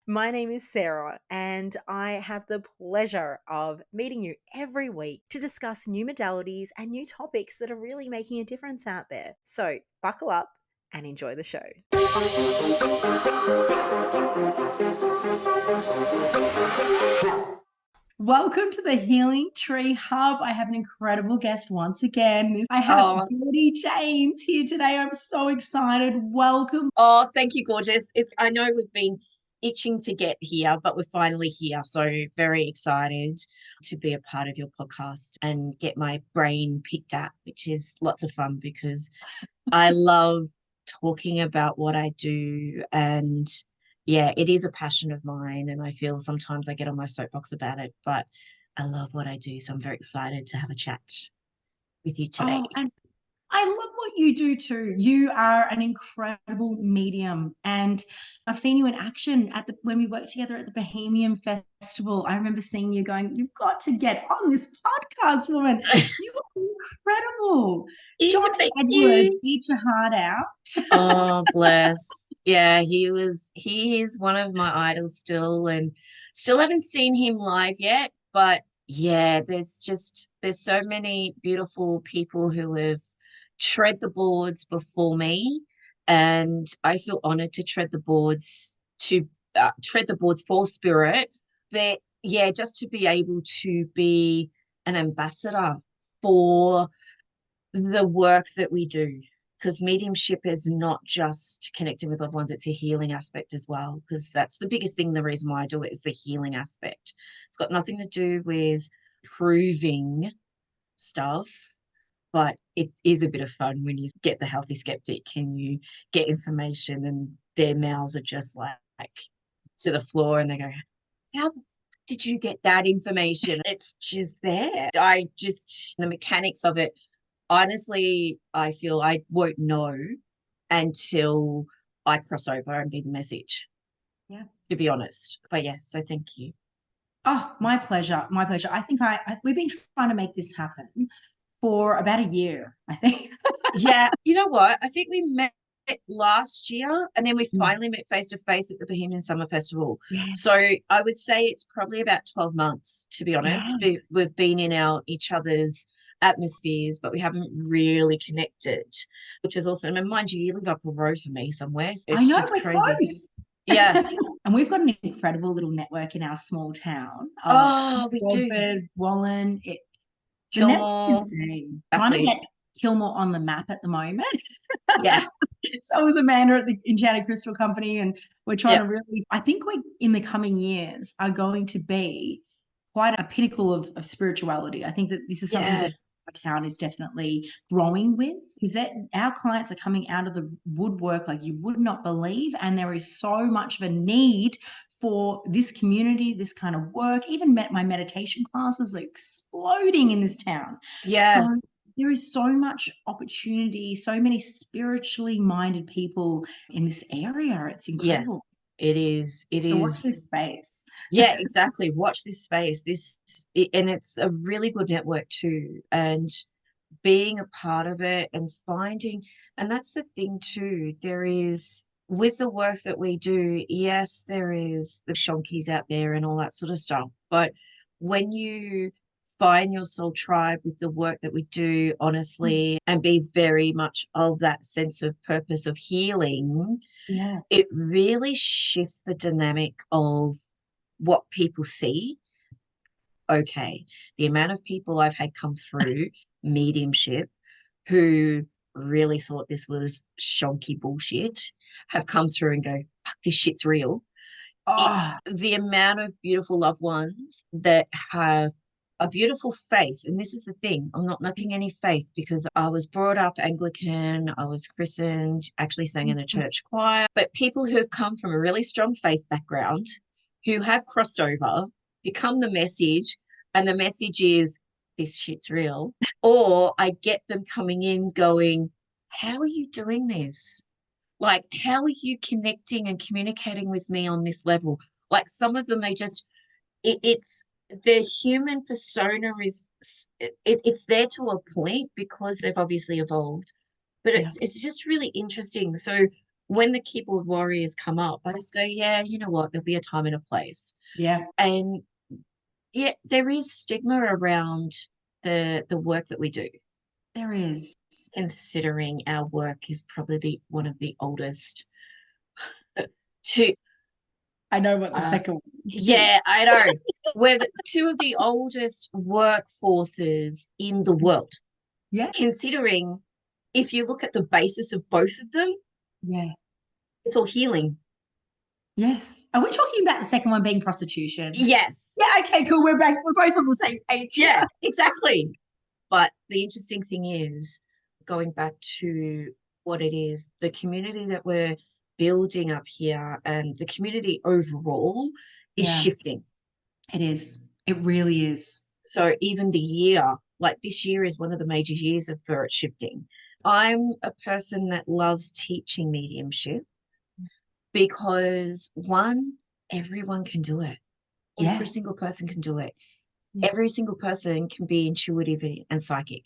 My name is Sarah, and I have the pleasure of meeting you every week to discuss new modalities and new topics that are really making a difference out there. So, buckle up and enjoy the show. Welcome to the Healing Tree Hub. I have an incredible guest once again. I have Jordie Janes here today. I'm so excited. Welcome. Oh, thank you, gorgeous. I know we've been itching to get here, but we're finally here. So very excited to be a part of your podcast and get my brain picked at, which is lots of fun because I love talking about what I do. And yeah, it is a passion of mine. And I feel sometimes I get on my soapbox about it, but I love what I do. So I'm very excited to have a chat with you today. And I love what you do too. You are an incredible medium, and I've seen you in action when we worked together at the Bohemian Festival. I remember seeing you going, "You've got to get on this podcast, woman. You are incredible." John Edwards, eat your heart out. Oh, bless. Yeah, he is one of my idols still, and still haven't seen him live yet. But yeah, there's so many beautiful people who have tread the boards before me, and I feel honored to tread the boards for spirit. But yeah, just to be able to be an ambassador for the work that we do, because mediumship is not just connecting with loved ones, it's a healing aspect as well, because that's the biggest thing. The reason why I do it is the healing aspect. It's got nothing to do with proving stuff, but it is a bit of fun when you get the healthy skeptic and you get information and their mouths are just like to the floor and they go, how did you get that information? It's just there. The mechanics of it, honestly, I feel I won't know until I cross over and be the message. Yeah. To be honest. But yeah, so thank you. Oh, my pleasure. My pleasure. I think we've been trying to make this happen for about a year, I think. Yeah. You know what? I think we met last year and then we finally met face to face at the Bohemian Summer Festival. Yes. So I would say it's probably about 12 months, to be honest. Yeah. We've been in each other's atmospheres, but we haven't really connected, which is awesome. And mind you live up a road for me somewhere. It's just we're crazy. Close. Yeah. And we've got an incredible little network in our small town. We do. Wallen. The network's insane. Exactly. Trying to get Kilmore on the map at the moment. Yeah. So was Amanda at the Enchanted Crystal Company, and we're trying to really, I think we in the coming years are going to be quite a pinnacle of spirituality. I think that this is something that our town is definitely growing with, because that our clients are coming out of the woodwork like you would not believe, and there is so much of a need for this community, this kind of work. Even my meditation classes are exploding in this town. Yeah. So there is so much opportunity, so many spiritually minded people in this area. It's incredible. Yeah, it is. So watch this space. Yeah, exactly. Watch this space. And it's a really good network too. And being a part of it and and that's the thing too. There is, with the work that we do, yes, there is the shonkies out there and all that sort of stuff. But when you find your soul tribe with the work that we do, honestly, and be very much of that sense of purpose of healing, it really shifts the dynamic of what people see. Okay, the amount of people I've had come through mediumship who really thought this was shonky bullshit have come through and go, fuck, this shit's real. The amount of beautiful loved ones that have a beautiful faith, and this is the thing, I'm not knocking any faith because I was brought up Anglican, I was christened, actually sang in a church choir, but people who have come from a really strong faith background, who have crossed over, become the message, and the message is, this shit's real. Or I get them coming in going, how are you doing this? Like, how are you connecting and communicating with me on this level? Like, some of them, it's their human persona it's there to a point because they've obviously evolved, but it's just really interesting. So when the keyboard warriors come up, I just go, yeah, you know what? There'll be a time and a place. Yeah. And yeah, there is stigma around the work that we do, There is. considering our work is probably one of the oldest to I know what the second one is. yeah, I know. We're two of the oldest workforces in the world. Yeah. Considering if you look at the basis of both of them, Yeah. it's all healing. Yes. Are we talking about the second one being prostitution? Yes. Yeah, okay, cool. We're back. We're both on the same page. Yeah, exactly. But the interesting thing is, going back to what it is, the community that we're building up here and the community overall is Yeah. shifting. It is. It really is. So even the year, like this year is one of the major years for it shifting. I'm a person that loves teaching mediumship because one, everyone can do it. Yeah. Every single person can do it. Yeah. Every single person can be intuitive and psychic.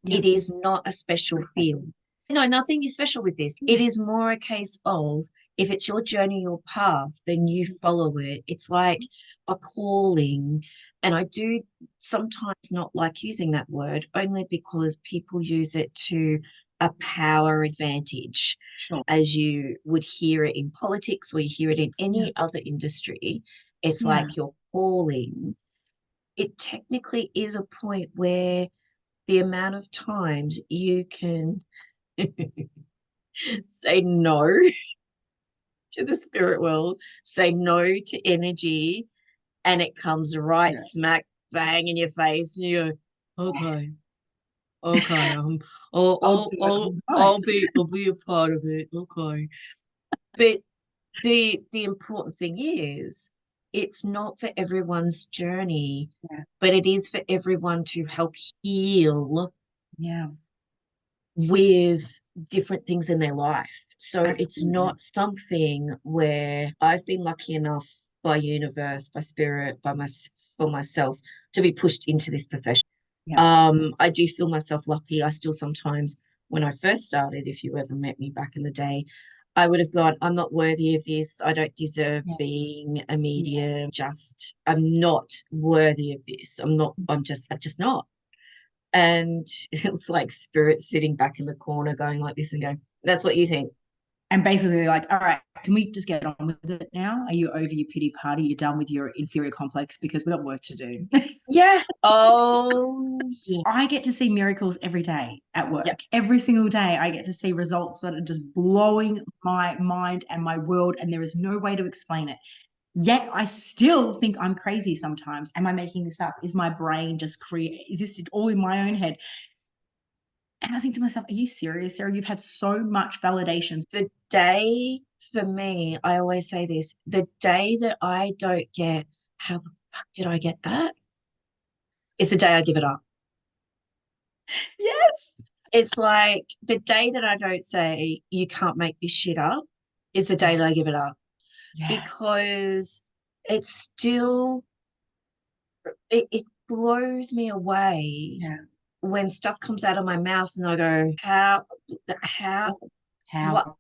Yeah. It is not a special field. No, nothing is special with this. It is more a case of if it's your journey, your path, then you follow it. It's like a calling. And I do sometimes not like using that word only because people use it to a power advantage, Sure. as you would hear it in politics or you hear it in any other industry. It's like your calling. It technically is a point where the amount of times you can say no to the spirit world, say no to energy, and it comes right smack bang in your face, and you go, okay, okay, I'll be a part of it, okay. But the important thing is, it's not for everyone's journey, but it is for everyone to help heal with different things in their life. So it's not something where I've been lucky enough by universe, by spirit, for myself to be pushed into this profession. I do feel myself lucky. I still sometimes, when I first started, if you ever met me back in the day, I would have gone, I'm not worthy of this. I don't deserve being a medium. I'm not worthy of this. I'm just not. And it's like spirit sitting back in the corner going like this and going, that's what you think. And basically like, all right, can we just get on with it now? Are you over your pity party? You're done with your inferior complex because we've got work to do. Yeah. Oh, yeah. I get to see miracles every day at work. Yep. Every single day I get to see results that are just blowing my mind and my world, and there is no way to explain it. Yet I still think I'm crazy sometimes. Am I making this up? Is my brain just is this all in my own head? And I think to myself, are you serious, Sarah? You've had so much validation. The day, for me, I always say this, the day that I don't get, how the fuck did I get that? It's the day I give it up. Yes. It's like the day that I don't say, you can't make this shit up, is the day that I give it up. Yeah. Because it's still, it blows me away. Yeah. When stuff comes out of my mouth and I go, how, what,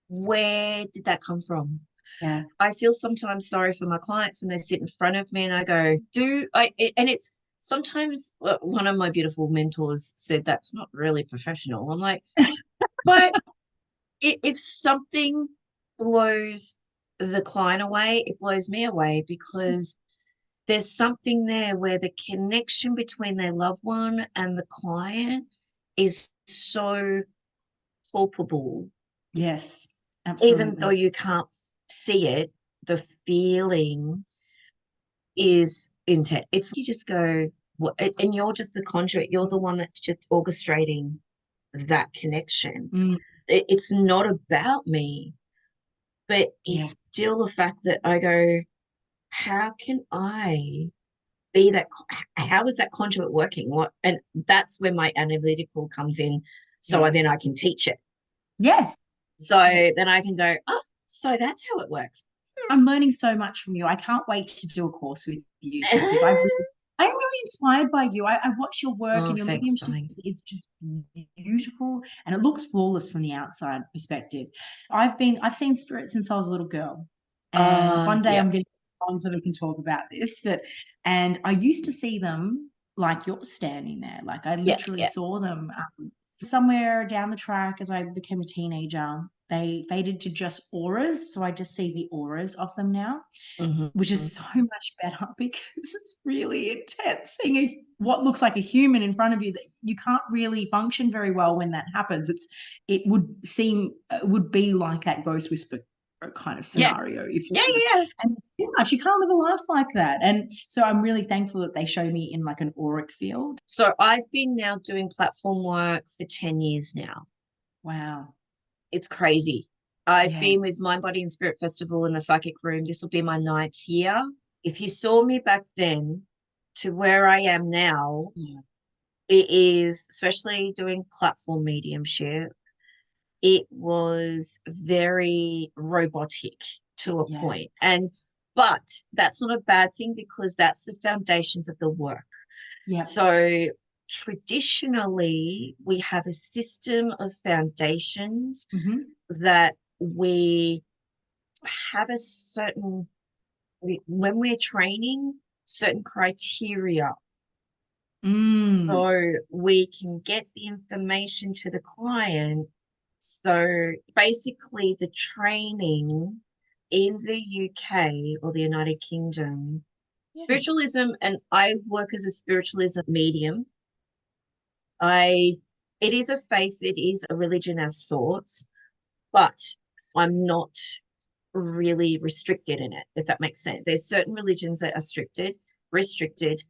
where did that come from? Yeah. I feel sometimes sorry for my clients when they sit in front of me and I go, and it's sometimes one of my beautiful mentors said, that's not really professional. I'm like, but if something blows the client away, it blows me away because there's something there where the connection between their loved one and the client is so palpable. Yes, absolutely. Even though you can't see it, the feeling is intense. It's you just go, and you're just the conduit. You're the one that's just orchestrating that connection. Mm. It's not about me, but it's still the fact that I go, how can I be that? How is that conduit working? And that's where my analytical comes in. So then I can teach it. Yes. So then I can go, oh, so that's how it works. I'm learning so much from you. I can't wait to do a course with you because I'm really inspired by you. I watch your work, Oh, and your thanks, mediumship darling. is just beautiful, and it looks flawless from the outside perspective. I've seen spirits since I was a little girl, and one day Yeah. I'm getting on so we can talk about this. And I used to see them like you're standing there. Like I Yeah, literally yeah. saw them somewhere down the track as I became a teenager. They faded to just auras, so I just see the auras of them now, which Mm-hmm. is so much better because it's really intense seeing what looks like a human in front of you that you can't really function very well when that happens. It would be like that ghost whisper kind of Yeah. scenario if Yeah, you, yeah. and it's too much. You can't live a life like that. And so I'm really thankful that they show me in like an auric field. So I've been now doing platform work for 10 years now. Wow. It's crazy. I've Yeah. been with Mind, Body and Spirit Festival in the Psychic Room. This will be my 9th year. If you saw me back then to where I am now, Yeah. it is, especially doing platform mediumship, it was very robotic to a Yeah. point. But that's not a bad thing because that's the foundations of the work. Yeah. So traditionally, we have a system of foundations Mm-hmm. that we have a certain, when we're training, certain criteria. Mm. So we can get the information to the client. So basically, the training in the UK or the United Kingdom, Yeah. spiritualism, and I work as a spiritualism medium. I it is a faith, it is a religion as sorts, but I'm not really restricted in it, if that makes sense. There's certain religions that are restricted,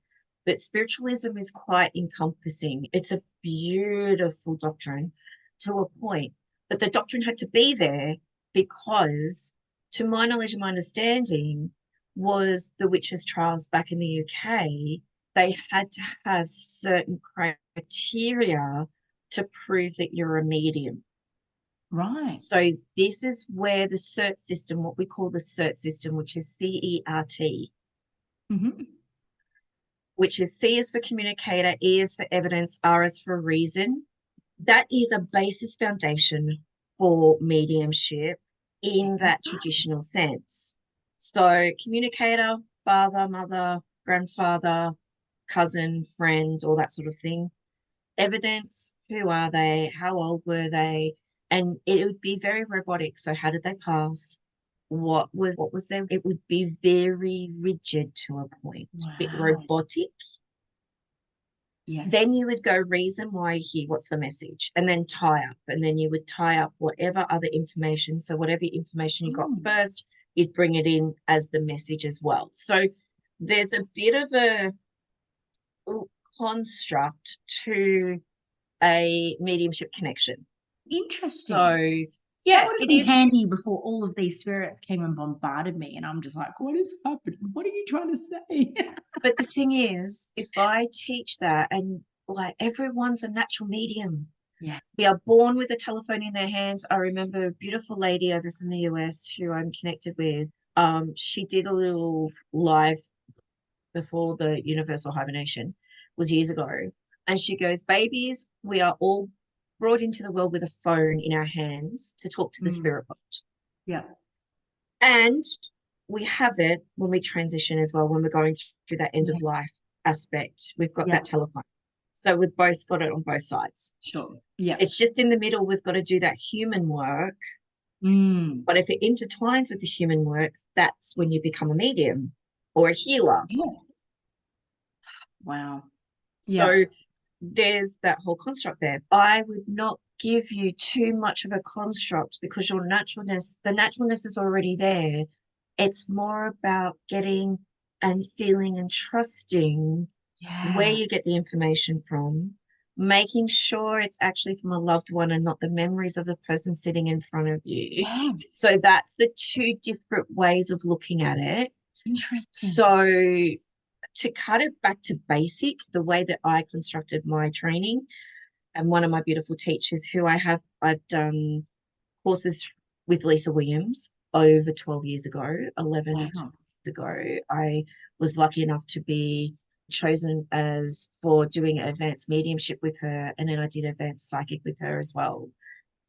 but spiritualism is quite encompassing. It's a beautiful doctrine to a point, but the doctrine had to be there because, to my knowledge and my understanding, was the witches' trials back in the UK. They had to have certain criteria to prove that you're a medium. Right. So this is where the CERT system, what we call the CERT system, which is CERT, Mm-hmm. which is C is for communicator, E is for evidence, R is for reason. That is a basis foundation for mediumship in that traditional sense. So communicator, father, mother, grandfather, cousin, friend, all that sort of thing. Evidence, who are they? How old were they? And it would be very robotic. So how did they pass? What was their, it would be very rigid to a point, a bit Wow. robotic. Then Yes. you would go reason why you're here, what's the message, and then tie up, and then you would tie up whatever other information. So whatever information you got Mm. first, you'd bring it in as the message as well. So there's a bit of a construct to a mediumship connection. So Interesting. That yeah, would have it been is. handy before all of these spirits came and bombarded me. And I'm just like, what is happening? What are you trying to say? But the thing is, if I teach that, and like everyone's a natural medium, Yeah. they are born with a telephone in their hands. I remember a beautiful lady over from the US who I'm connected with. She did a little live before the universal hibernation, was years ago. And she goes, babies, we are all brought into the world with a phone in our hands to talk to the Mm. spirit world. Yeah. And we have it when we transition as well, when we're going through that end Yeah. of life aspect. We've got Yeah. that telephone. So we've both got it on both sides. Sure. Yeah. It's just in the middle, we've got to do that human work. Mm. But if it intertwines with the human work, that's when you become a medium or a healer. Yes. Wow. Yeah. So there's that whole construct there. I would not give you too much of a construct because your naturalness, the naturalness is already there. It's more about getting and feeling and trusting where Yeah. you get the information from, making sure it's actually from a loved one and not the memories of the person sitting in front of you. So Yes. that's the two different ways of looking at it. Interesting. So to cut it back to basic, the way that I constructed my training, and one of my beautiful teachers who I've done courses with Lisa Williams over 12 years ago, 11 Wow. years ago. I was lucky enough to be chosen as for doing advanced mediumship with her, and then I did advanced psychic with her as well.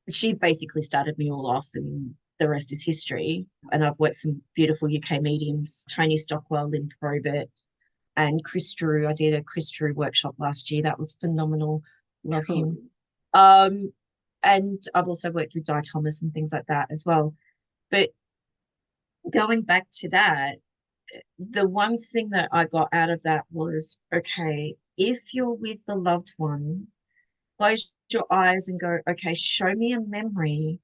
She basically started me all off, and the rest is history. And I've worked some beautiful UK mediums, Tony Stockwell, Lynn Probert, and Chris Drew. I did a Chris Drew workshop last year. That was phenomenal. Love him. And I've also worked with Di Thomas and things like that as well. But going back to that, the one thing that I got out of that was, okay, if you're with the loved one, close your eyes and go, okay, show me a memory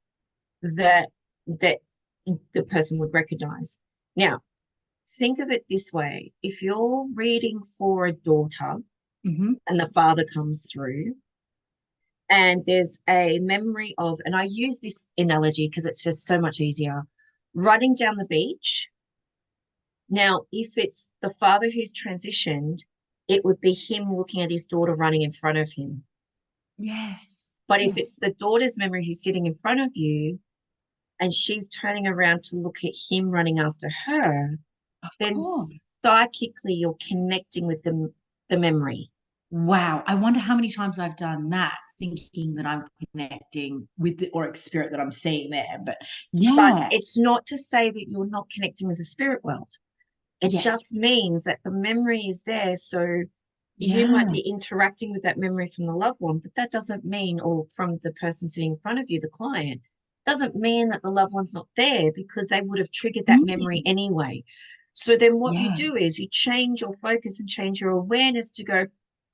that the person would recognize. Now, think of it this way. If you're reading for a daughter and the father comes through, and there's a memory of, and I use this analogy because it's just so much easier, running down the beach. Now, if it's the father who's transitioned, it would be him looking at his daughter running in front of him. Yes. But if it's the daughter's memory who's sitting in front of you and she's turning around to look at him running after her, then psychically you're connecting with the memory. Wow. I wonder how many times I've done that, thinking that I'm connecting with the auric spirit that I'm seeing there. But yeah. But it's not to say that you're not connecting with the spirit world. It just means that the memory is there. So you might be interacting with that memory from the loved one, but that doesn't mean, or from the person sitting in front of you, the client, doesn't mean that the loved one's not there, because they would have triggered that memory anyway. So then what you do is you change your focus and change your awareness to go,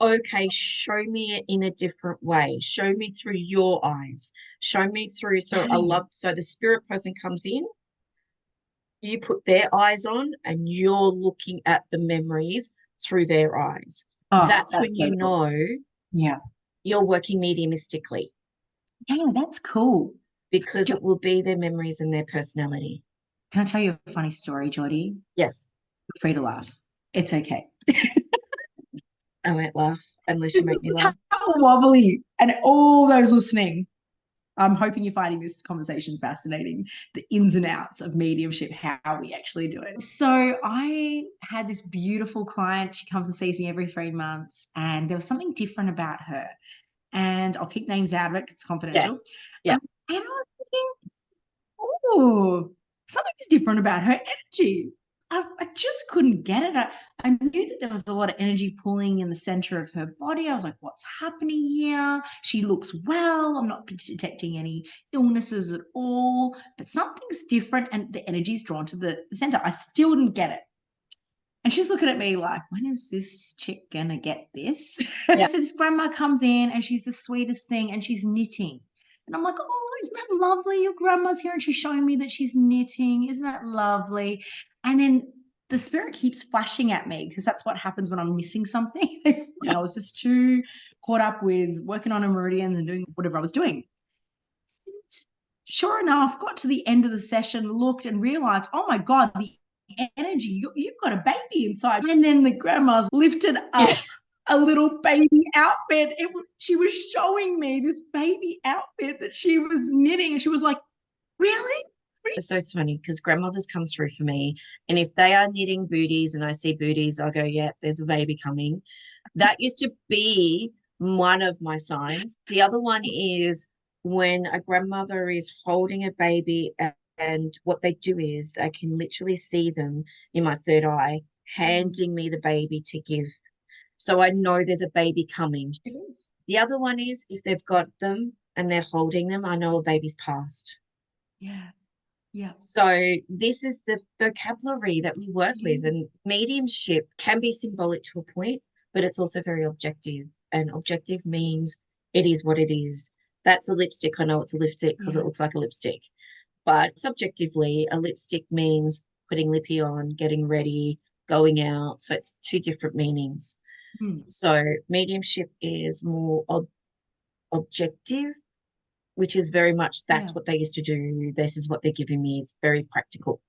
okay, show me it in a different way. Show me through your eyes. Show me through. So the spirit person comes in, you put their eyes on, and you're looking at the memories through their eyes. That's when you know you're working mediumistically. Yeah, that's cool. Because it will be their memories and their personality. Can I tell you a funny story, Jordie? Yes. Feel free to laugh. It's okay. I won't laugh unless you make me laugh. Wobbly. And all those listening, I'm hoping you're finding this conversation fascinating, the ins and outs of mediumship, how we actually do it. So I had this beautiful client. She comes and sees me every 3 months, and there was something different about her. And I'll keep names out of it because it's confidential. Yeah. And I was thinking, oh, something's different about her energy. I just couldn't get it. I knew that there was a lot of energy pulling in the center of her body. I was like, what's happening here? She looks well. I'm not detecting any illnesses at all, but something's different, and the energy is drawn to the center. I still didn't get it. And she's looking at me like, when is this chick going to get this? So this grandma comes in, and she's the sweetest thing, and she's knitting. And I'm like, oh, isn't that lovely? Your grandma's here, and she's showing me that she's knitting. Isn't that lovely? And then the spirit keeps flashing at me, because that's what happens when I'm missing something. I was just too caught up with working on a meridian and doing whatever I was doing. Sure enough, got to the end of the session, looked and realized, oh my God, the energy, you've got a baby inside. And then the grandma's lifted up a little baby outfit. She was showing me this baby outfit that she was knitting, and she was like, really? It's so funny, because grandmothers come through for me, and if they are knitting booties and I see booties, I'll go, yeah, there's a baby coming. That used to be one of my signs. The other one is when a grandmother is holding a baby, and what they do is I can literally see them in my third eye handing me the baby to give. So I know there's a baby coming. It is. The other one is if they've got them and they're holding them, I know a baby's passed. Yeah. Yeah. So this is the vocabulary that we work with, and mediumship can be symbolic to a point, but it's also very objective. And objective means it is what it is. That's a lipstick. I know it's a lipstick because it looks like a lipstick. But subjectively, a lipstick means putting lippy on, getting ready, going out. So it's two different meanings. So mediumship is more objective, which is very much that's what they used to do. This is what they're giving me. It's very practical.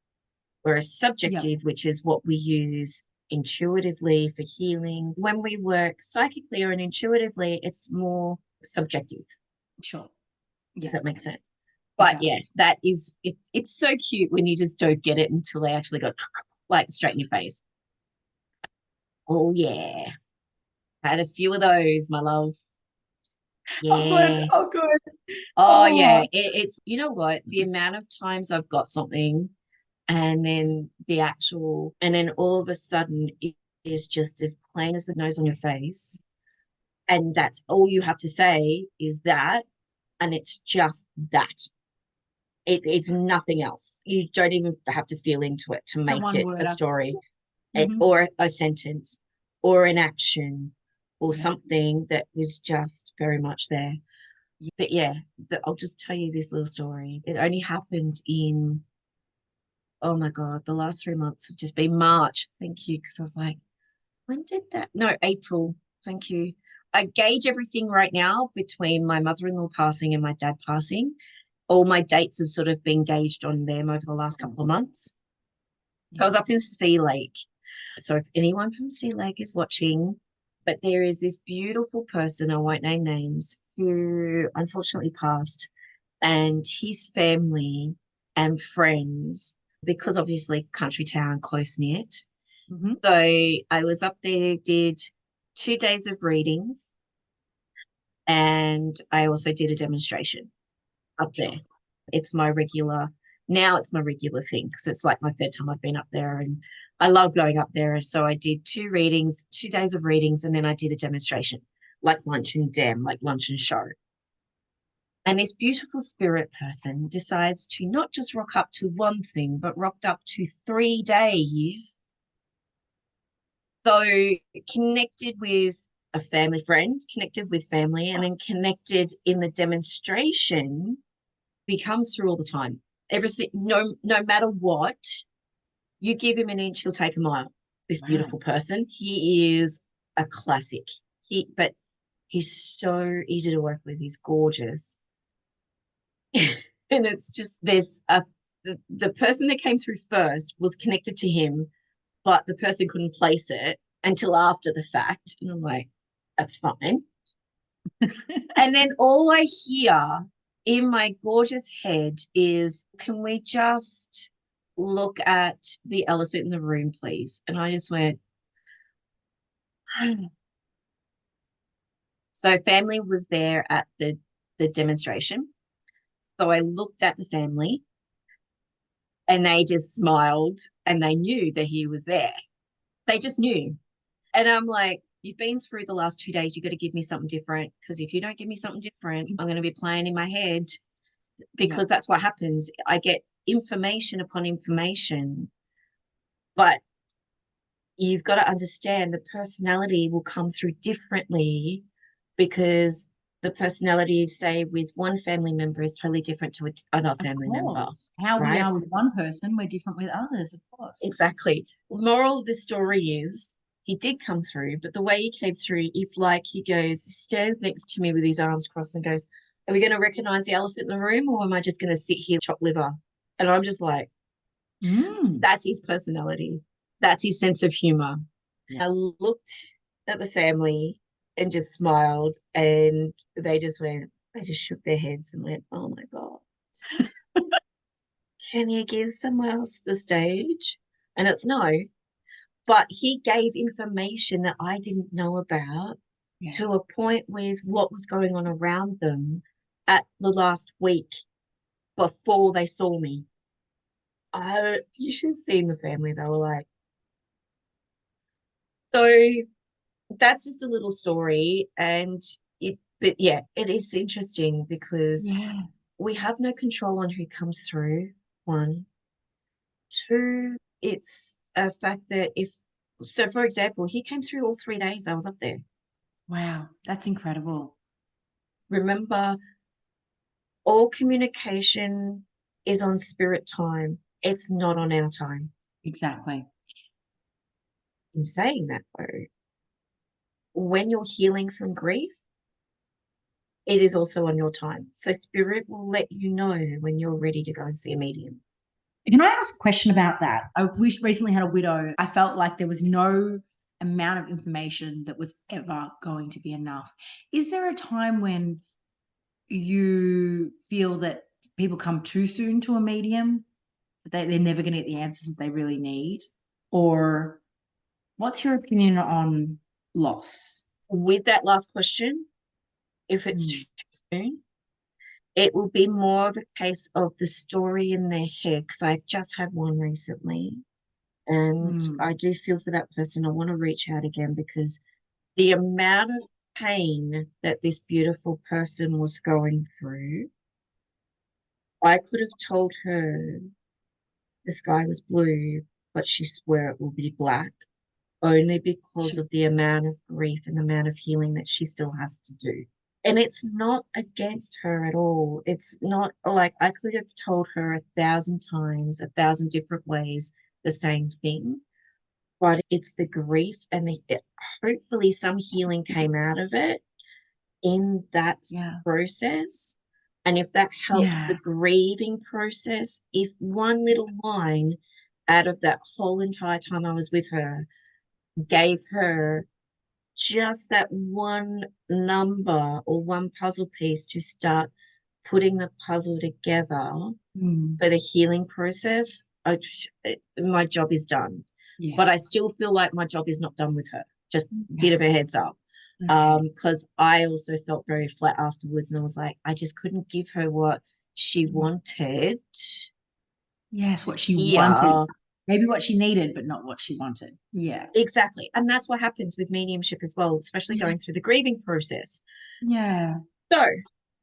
Whereas subjective, which is what we use intuitively for healing. When we work psychically or intuitively, it's more subjective. Sure. Does that make sense? But that is, it's so cute when you just don't get it until they actually go like straight in your face. Oh, yeah. I had a few of those, my love. Oh, good. Yeah. Oh, good. Oh, Oh, yeah. It's, you know what? The amount of times I've got something and then and then all of a sudden it is just as plain as the nose on your face. And that's all you have to say is that, and it's just that. It's nothing else. You don't even have to feel into it to it's the make one it word a I've. story, Mhm. or a sentence, or an action, or Yeah. something that is just very much there. But yeah, I'll just tell you this little story. It only happened in, oh my God, the last 3 months have just been March. Thank you. Because I was like, when did that? No, April. Thank you. I gauge everything right now between my mother-in-law passing and my dad passing. All my dates have sort of been gauged on them over the last couple of months. So I was up in Sea Lake. So if anyone from Sea Lake is watching, but there is this beautiful person, I won't name names, who unfortunately passed, and his family and friends, because obviously country town, close knit. Mhm. So I was up there, did 2 days of readings, and I also did a demonstration up there. Sure. Now it's my regular thing because it's like my third time I've been up there and I love going up there. So I did 2 readings, 2 days of readings, and then I did a demonstration, like lunch and like lunch and show. And this beautiful spirit person decides to not just rock up to one thing, but rocked up to 3 days. So connected with a family friend, connected with family, and then connected in the demonstration. He comes through all the time. No matter what, you give him an inch, he'll take a mile. This Wow. beautiful person, he is a classic. But he's so easy to work with. He's gorgeous, and it's just the person that came through first was connected to him, but the person couldn't place it until after the fact, and I'm like, that's fine. And then all I hear in my gorgeous head is, can we just look at the elephant in the room, please? And I just went, so family was there at the demonstration. So I looked at the family and they just smiled and they knew that he was there. They just knew. And I'm like, you've been through the last 2 days. You've got to give me something different. Because if you don't give me something different, I'm going to be playing in my head Yeah. because that's what happens. I get information upon information, but you've got to understand the personality will come through differently because the personality, say, with one family member is totally different to another Of family member, course. How we right? are with one person, we're different with others, of course. Exactly. Moral of the story is he did come through, but the way he came through is like he stands next to me with his arms crossed and goes, are we going to recognize the elephant in the room or am I just going to sit here chop liver? And I'm just like, Mm. that's his personality. That's his sense of humor. Yeah. I looked at the family and just smiled and they just shook their heads and went, oh my God, can you give someone else the stage? And it's no, but he gave information that I didn't know about Yeah. to a point with what was going on around them at the last week before they saw me. You should have seen the family. They were like, so that's just a little story. But yeah, it is interesting because Yeah. we have no control on who comes through. One, two, it's a fact that so for example, he came through all 3 days I was up there. Wow. That's incredible. Remember, all communication is on spirit time. It's not on our time. Exactly. In saying that, though, when you're healing from grief, it is also on your time. So spirit will let you know when you're ready to go and see a medium. Can I ask a question about that? I recently had a widow. I felt like there was no amount of information that was ever going to be enough. Is there a time when you feel that people come too soon to a medium? They're never going to get the answers they really need? Or What's your opinion on loss? With that last question, if it's Mm. too soon, it will be more of a case of the story in their head, because I just had one recently, and Mm. I do feel for that person. I want to reach out again because the amount of pain that this beautiful person was going through, I could have told her the sky was blue, but she swore it will be black, only because Sure. of the amount of grief and the amount of healing that she still has to do. And it's not against her at all. It's not like I could have told her 1,000 times, 1,000 different ways, the same thing. But it's the grief and hopefully some healing came out of it in that Yeah. process. And if that helps the Yeah. grieving process, if one little line out of that whole entire time I was with her gave her just that one number or one puzzle piece to start putting the puzzle together Mm. for the healing process, my job is done. Yeah. But I still feel like my job is not done with her. Just a bit Okay. of a heads up. Okay. Because I also felt very flat afterwards, and I was like, I just couldn't give her what she wanted. Yes, what she wanted. Yeah, Maybe what she needed, but not what she wanted. Yeah. exactly. And that's what happens with mediumship as well, especially Yeah. going through the grieving process. Yeah. So,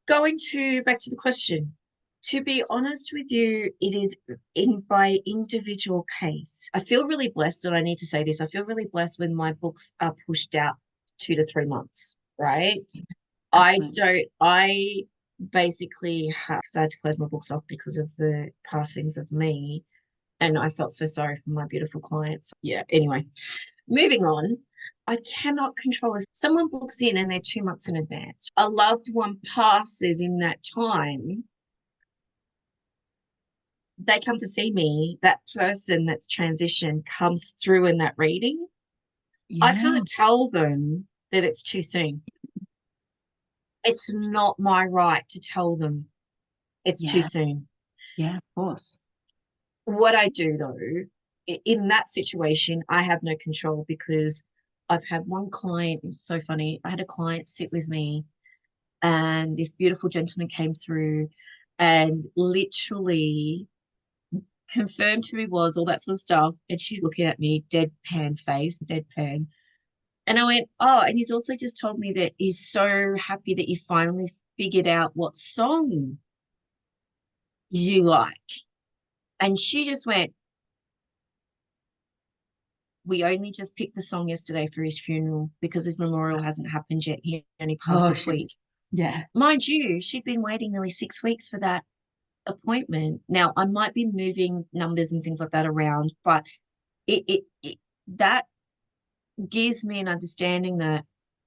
going to back to the question. To be honest with you, it is in by individual case. I feel really blessed, and I need to say this. I feel really blessed when my books are pushed out 2 to 3 months, right? Absolutely. I basically have, because I had to close my books off because of the passings of me, and I felt so sorry for my beautiful clients. Yeah, anyway, moving on. I cannot control if someone books in and they're 2 months in advance. A loved one passes in that time, they come to see me, that person that's transitioned comes through in that reading. I Yeah. can't tell them that it's too soon. It's not my right to tell them it's too Yeah. soon. Yeah. Of course. What I do though, in that situation, I have no control because I've had one client, it's so funny. I had a client sit with me, and this beautiful gentleman came through and literally confirmed who he was, all that sort of stuff. And she's looking at me, deadpan face, deadpan. And I went, oh, and he's also just told me that he's so happy that you finally figured out what song you like. And she just went, we only just picked the song yesterday for his funeral because his memorial hasn't happened yet. He only passed Oh, this week. yeah. Mind you, she'd been waiting nearly 6 weeks for that appointment. Now, I might be moving numbers and things like that around, but that gives me an understanding that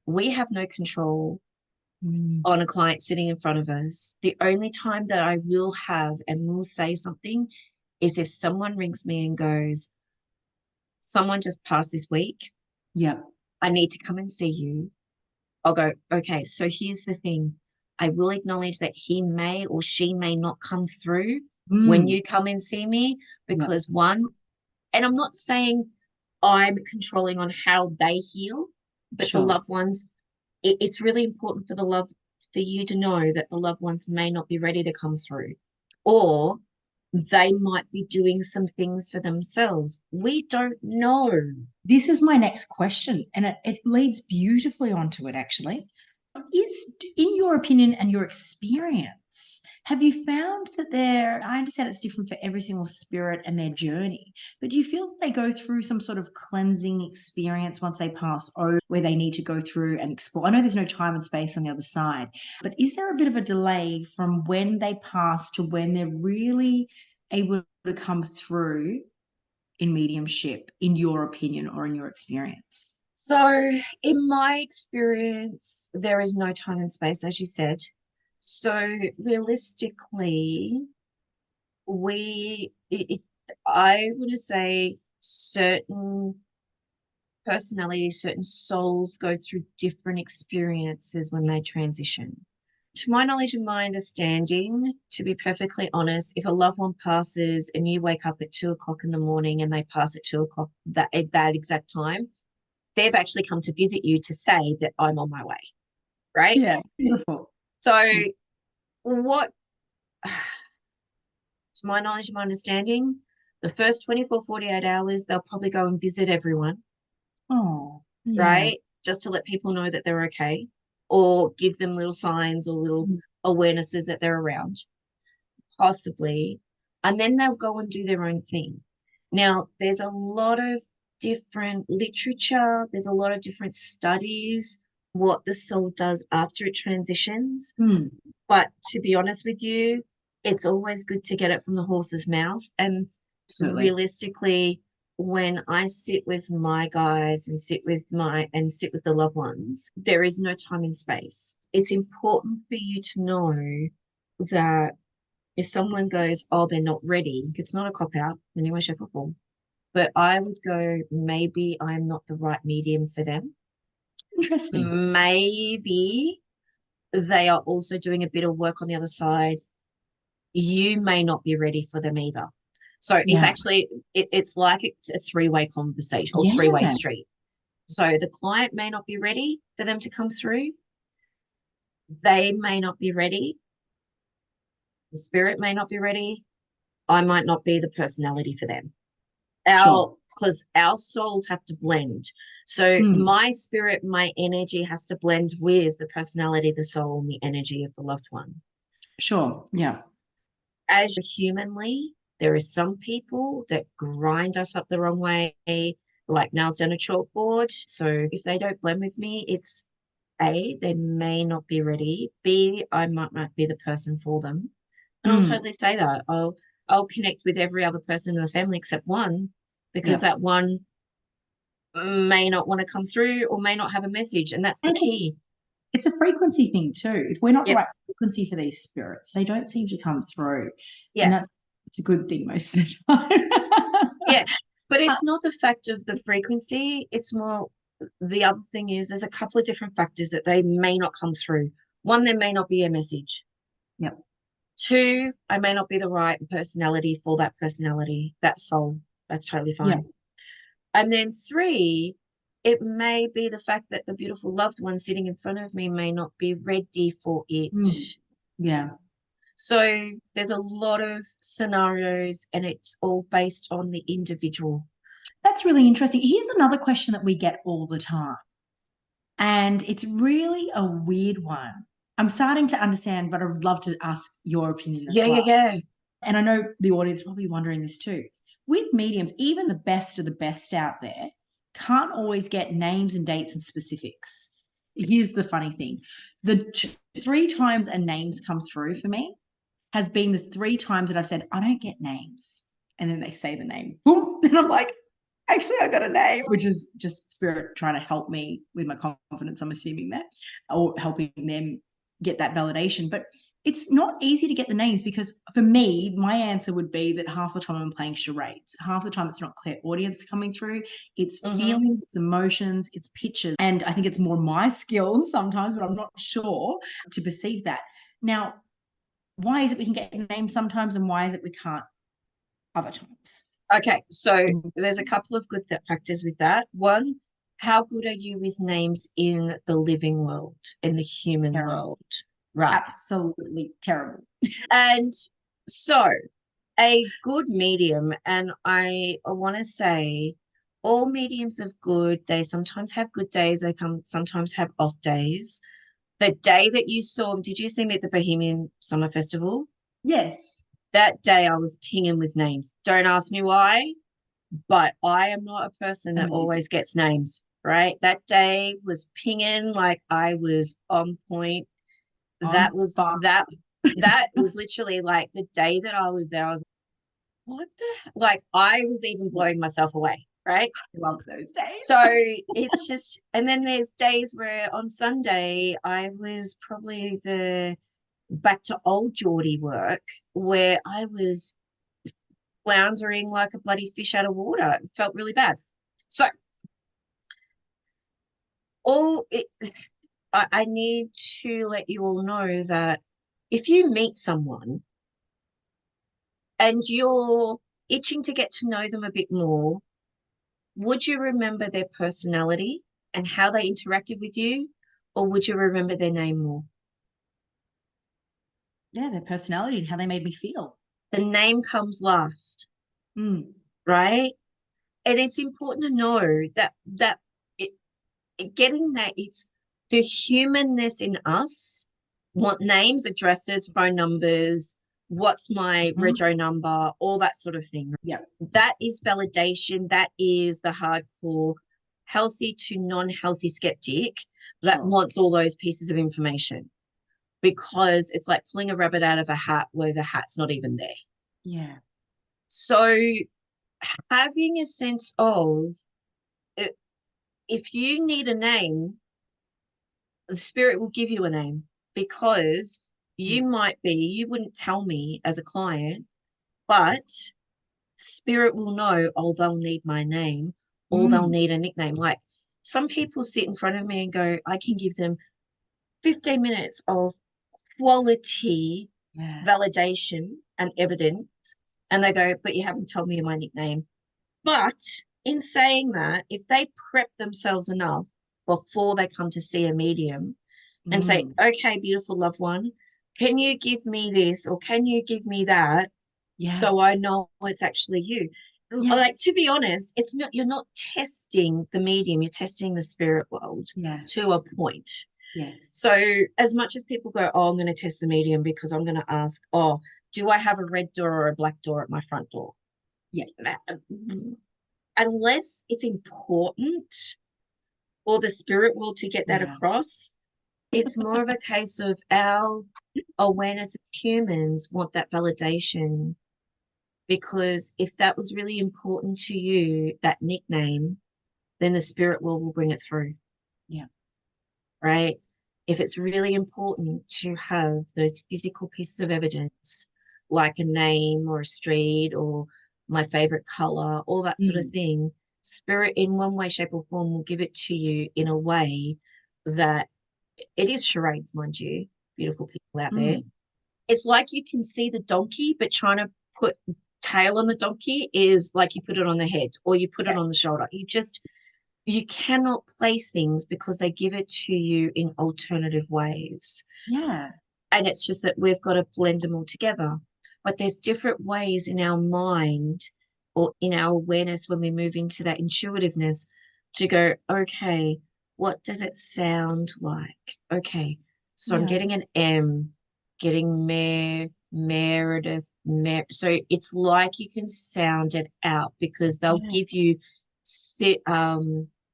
we have no control Mm. on a client sitting in front of us. The only time that I will have and will say something is if someone rings me and goes, someone just passed this week. Yeah. I need to come and see you. I'll go, okay, so here's the thing. I will acknowledge that he may or she may not come through when Mm. you come and see me Yeah. because one, and I'm not saying I'm controlling on how they heal, but the Sure. loved ones, it's really important for you to know that the loved ones may not be ready to come through, or they might be doing some things for themselves. We don't know. This is my next question, and it leads beautifully onto it, actually. Is, in your opinion and your experience, have you found that I understand it's different for every single spirit and their journey, but do you feel that they go through some sort of cleansing experience once they pass over where they need to go through and explore? I know there's no time and space on the other side, but is there a bit of a delay from when they pass to when they're really able to come through in mediumship, in your opinion or in your experience? So, in my experience, there is no time and space, as you said. So, realistically, I want to say certain personalities, certain souls go through different experiences when they transition. To my knowledge and my understanding, to be perfectly honest, if a loved one passes and you wake up at 2 o'clock in the morning and they pass at 2 o'clock at that exact time, they've actually come to visit you to say that I'm on my way, right? Yeah, beautiful. So what, to my knowledge and my understanding, the first 24, 48 hours, they'll probably go and visit everyone. Oh, yeah. Right? Just to let people know that they're okay, or give them little signs or little awarenesses that they're around, possibly. And then they'll go and do their own thing. Now, there's a lot of different literature, there's a lot of different studies, what the soul does after it transitions. But to be honest with you, it's always good to get it from the horse's mouth. And Absolutely. realistically, when I sit with my guides and sit with the loved ones, there is no time and space. It's important for you to know that if someone goes, oh, they're not ready, it's not a cop out in any way, shape, or form. But I would go, maybe I'm not the right medium for them. Interesting. Maybe they are also doing a bit of work on the other side. You may not be ready for them either. So it's actually, it's like it's a three-way conversation or three-way street. So the client may not be ready for them to come through. They may not be ready. The spirit may not be ready. I might not be the personality for them. Because our souls have to blend. So my spirit, my energy has to blend with the personality, the soul, and the energy of the loved one. Sure. Yeah. As humanly, there are some people that grind us up the wrong way, like nails down a chalkboard. So if they don't blend with me, it's A, they may not be ready. B, I might not be the person for them. And I'll totally say that. I'll connect with every other person in the family except one, because that one may not want to come through or may not have a message. And that's the key. It's a frequency thing too. If we're not the right frequency for these spirits, they don't seem to come through. Yeah. And it's a good thing most of the time. Yeah. But it's not the fact of the frequency. It's more, the other thing is there's a couple of different factors that they may not come through. One, there may not be a message. Yep. Two, I may not be the right personality for that personality, that soul. That's totally fine. Yeah. And then three, it may be the fact that the beautiful loved one sitting in front of me may not be ready for it. Yeah. So there's a lot of scenarios and it's all based on the individual. That's really interesting. Here's another question that we get all the time. And it's really a weird one. I'm starting to understand, but I would love to ask your opinion as well. Yeah. And I know the audience is probably wondering this too. With mediums, even the best of the best out there can't always get names and dates and specifics. Here's the funny thing. The 3 times a name's come through for me has been the 3 times that I've said, I don't get names. And then they say the name. Boom. And I'm like, actually, I got a name, which is just spirit trying to help me with my confidence, I'm assuming that, or helping them get that validation. But it's not easy to get the names because for me, my answer would be that half the time I'm playing charades. Half the time it's not clear audience coming through. It's feelings, it's emotions, it's pictures. And I think it's more my skill sometimes, but I'm not sure to perceive that. Now, why is it we can get names sometimes and why is it we can't other times? Okay, so there's a couple of good factors with that. One, how good are you with names in the living world, in the human world? Right. Absolutely terrible. And so a good medium, and I want to say all mediums are good. They sometimes have good days. They sometimes have off days. The day that you saw, did you see me at the Bohemian Summer Festival? Yes. That day I was pinging with names. Don't ask me why, but I am not a person that always gets names, right? That day was pinging like I was on point. That was literally like the day that I was there. I was like, what the, like I was even blowing myself away, right? I love those days. So it's just, and then there's days where on Sunday I was probably the back to old Jordie work where I was floundering like a bloody fish out of water. It felt really bad. So I need to let you all know that if you meet someone and you're itching to get to know them a bit more, would you remember their personality and how they interacted with you, or would you remember their name more? Yeah, their personality and how they made me feel. The name comes last, right? And it's important to know that getting that it's the humanness in us want names, addresses, phone numbers, what's my rego number, all that sort of thing. Yeah. That is validation. That is the hardcore healthy to non-healthy skeptic that wants all those pieces of information, because it's like pulling a rabbit out of a hat where the hat's not even there. Yeah. So having a sense of, if you need a name, the spirit will give you a name, because you wouldn't tell me as a client, but spirit will know, oh, they'll need my name, or they'll need a nickname. Like, some people sit in front of me and go, I can give them 15 minutes of quality validation and evidence. And they go, but you haven't told me my nickname. But in saying that, if they prep themselves enough before they come to see a medium and say, okay, beautiful loved one, can you give me this, or can you give me that? So I know it's actually you. Like, to be honest, it's not, you're not testing the medium, you're testing the spirit world to a point. Yes. So as much as people go, oh, I'm going to test the medium because I'm going to ask, oh, do I have a red door or a black door at my front door? Yeah. Unless it's important for the spirit world to get that across, it's more of a case of our awareness of humans want that validation. Because if that was really important to you, that nickname, then the spirit world will bring it through. Yeah. Right? If it's really important to have those physical pieces of evidence, like a name or a street or my favorite color, all that sort of thing, spirit in one way, shape, or form will give it to you in a way that it is charades, mind you, beautiful people out there. It's like you can see the donkey, but trying to put tail on the donkey is like you put it on the head or you put it on the shoulder. You cannot place things because they give it to you in alternative ways. Yeah. And it's just that we've got to blend them all together. But there's different ways in our mind or in our awareness when we move into that intuitiveness to go, okay, what does it sound like? Okay, so I'm getting an M, getting Meredith. So it's like you can sound it out because they'll give you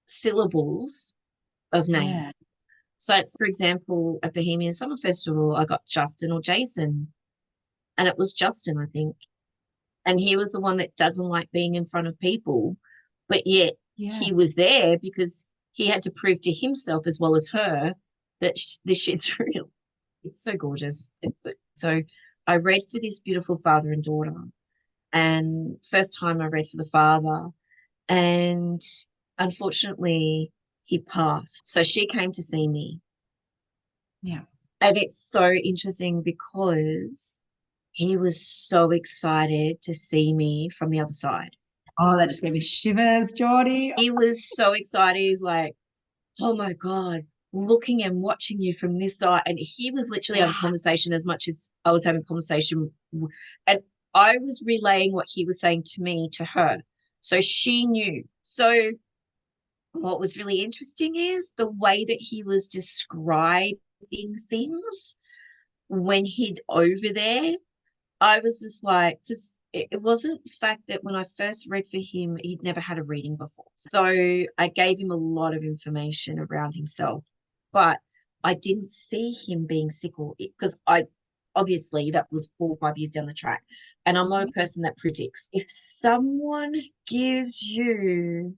syllables of name. Yeah. So it's, for example, at Bohemian Summer Festival, I got Justin or Jason, and it was Justin, I think. And he was the one that doesn't like being in front of people, but yet he was there because he had to prove to himself as well as her that this shit's real. It's so gorgeous. So I read for this beautiful father and daughter, and first time I read for the father, and unfortunately he passed. So she came to see me. Yeah. And it's so interesting because he was so excited to see me from the other side. Oh, that just gave me shivers, Jordie. He was so excited. He's like, oh my God, looking and watching you from this side. And he was literally having a conversation as much as I was having a conversation. And I was relaying what he was saying to me, to her. So she knew. So what was really interesting is the way that he was describing things when he'd over there. I was just like, because it wasn't the fact that when I first read for him, he'd never had a reading before. So I gave him a lot of information around himself, but I didn't see him being sick, or because I obviously that was 4 or 5 years down the track. And I'm not a person that predicts. If someone gives you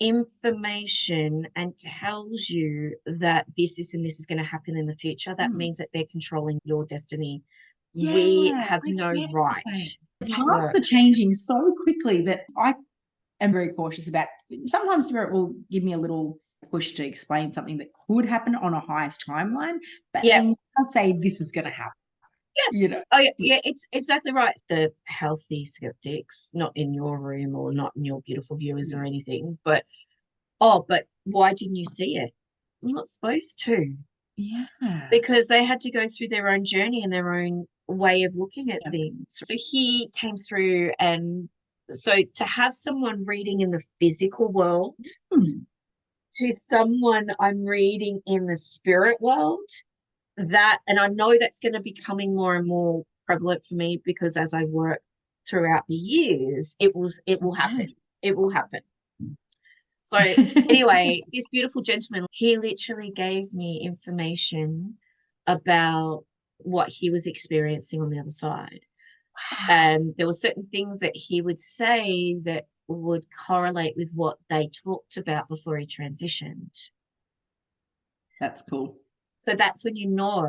information and tells you that this, and this is going to happen in the future, that means that they're controlling your destiny. We have no right. Paths are changing so quickly that I am very cautious about. Sometimes spirit will give me a little push to explain something that could happen on a highest timeline, but Yeah. they never say this is going to happen. Yeah. You know. Oh yeah, it's exactly right. The healthy skeptics, not in your room or not in your beautiful viewers or anything, but but why didn't you see it? I'm not supposed to. Yeah. Because they had to go through their own journey and their own way of looking at Yeah. things. So he came through, and so to have someone reading in the physical world to someone I'm reading in the spirit world, that, and I know that's going to be becoming more and more prevalent for me, because as I work throughout the years, it will happen. It will happen. So anyway, this beautiful gentleman, he literally gave me information about what he was experiencing on the other side. Wow. And there were certain things that he would say that would correlate with what they talked about before he transitioned. That's cool. So that's when you know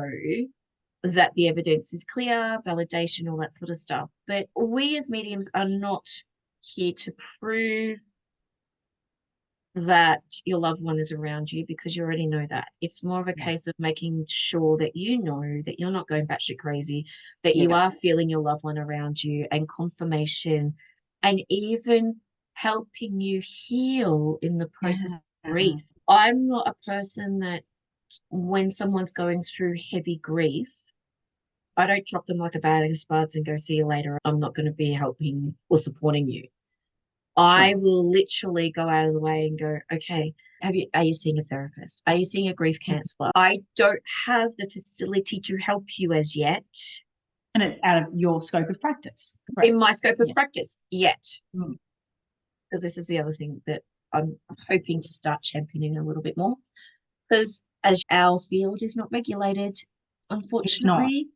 that the evidence is clear, validation, all that sort of stuff. But we as mediums are not here to prove that your loved one is around you, because you already know that. It's more of a case of making sure that you know that you're not going batshit crazy, that you are feeling your loved one around you, and confirmation, and even helping you heal in the process of grief. I'm not a person that, when someone's going through heavy grief, I don't drop them like a bag of spuds and go, see you later. I'm not going to be helping or supporting you. I will literally go out of the way and go, okay, are you seeing a therapist? Are you seeing a grief counselor? I don't have the facility to help you as yet. And it's out of your scope of practice. Correct. In my scope of practice yet. Because this is the other thing that I'm hoping to start championing a little bit more. Because as our field is not regulated, unfortunately,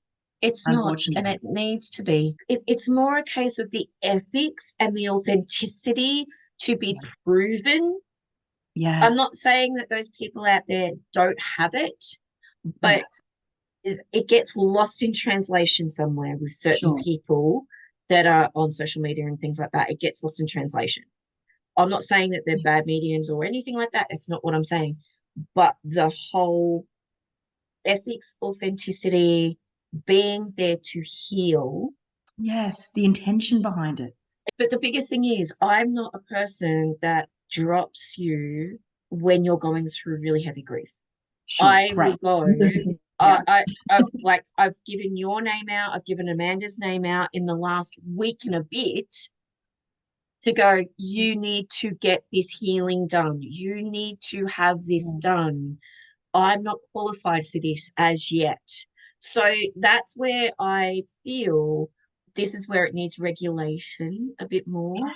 it's not, and it needs to be. It's more a case of the ethics and the authenticity to be proven. Yeah. I'm not saying that those people out there don't have it, but it gets lost in translation somewhere with certain people that are on social media and things like that. It gets lost in translation. I'm not saying that they're bad mediums or anything like that. It's not what I'm saying. But the whole ethics, authenticity, being there to heal. Yes, the intention behind it. But the biggest thing is, I'm not a person that drops you when you're going through really heavy grief. I will go. I've given your name out. I've given Amanda's name out in the last week and a bit to go, you need to get this healing done. You need to have this done. I'm not qualified for this as yet. So that's where I feel this is where it needs regulation a bit more.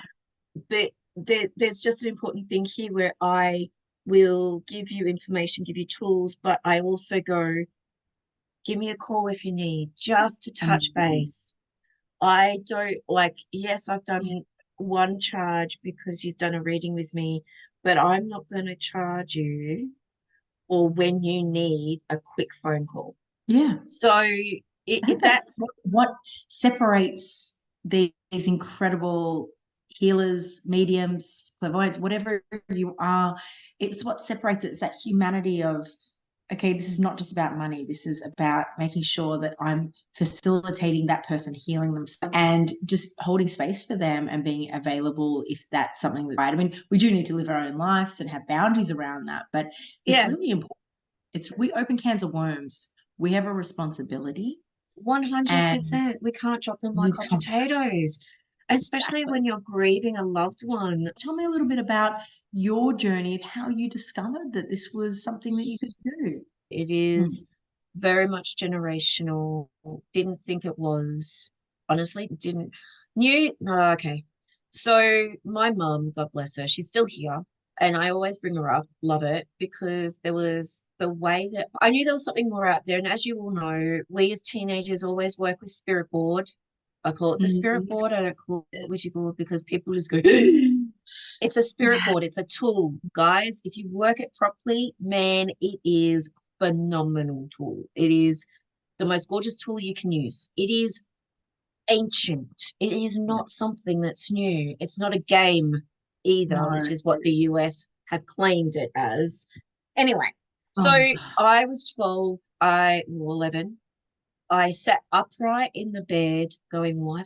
But there's just an important thing here where I will give you information, give you tools, but I also go, give me a call if you need, just to touch base. I don't yes, I've done one charge because you've done a reading with me, but I'm not going to charge you or when you need a quick phone call. Yeah. So that's what separates these incredible healers, mediums, clairvoyants, whatever you are. It's what separates it. It's that humanity of, okay, this is not just about money. This is about making sure that I'm facilitating that person healing themselves and just holding space for them and being available if that's something that's right. I mean, we do need to live our own lives and have boundaries around that, but it's really important. We open cans of worms. We have a responsibility. 100%. We can't drop them like hot potatoes, especially when you're grieving a loved one. Tell me a little bit about your journey of how you discovered that this was something that you could do. It is very much generational. Didn't think it was. Honestly, didn't. Okay. So my mum, God bless her, she's still here. And I always bring her up, love it, because there was the way that I knew there was something more out there. And as you all know, we as teenagers always work with spirit board. I call it the spirit board. I don't call it Ouija board because people just go, it's a spirit board. It's a tool. Guys, if you work it properly, man, it is phenomenal tool. It is the most gorgeous tool you can use. It is ancient. It is not something that's new. It's not a game either, which is what the US had claimed it as. Anyway, so Oh. I was 12, I was 11. I sat upright in the bed going, why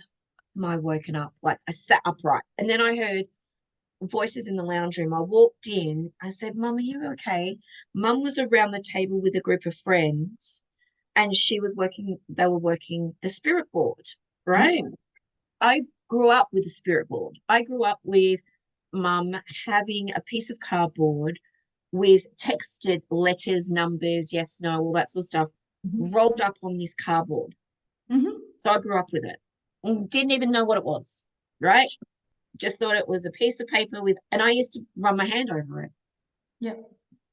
am I woken up? Like, I sat upright. And then I heard voices in the lounge room. I walked in. I said, Mum, are you okay? Mum was around the table with a group of friends, and they were working the spirit board, right? Mm. I grew up with the spirit board. I grew up with Mum having a piece of cardboard with texted letters, numbers, yes, no, all that sort of stuff, rolled up on this cardboard. Mm-hmm. So I grew up with it and didn't even know what it was, right? Just thought it was a piece of paper with, and I used to run my hand over it. Yep.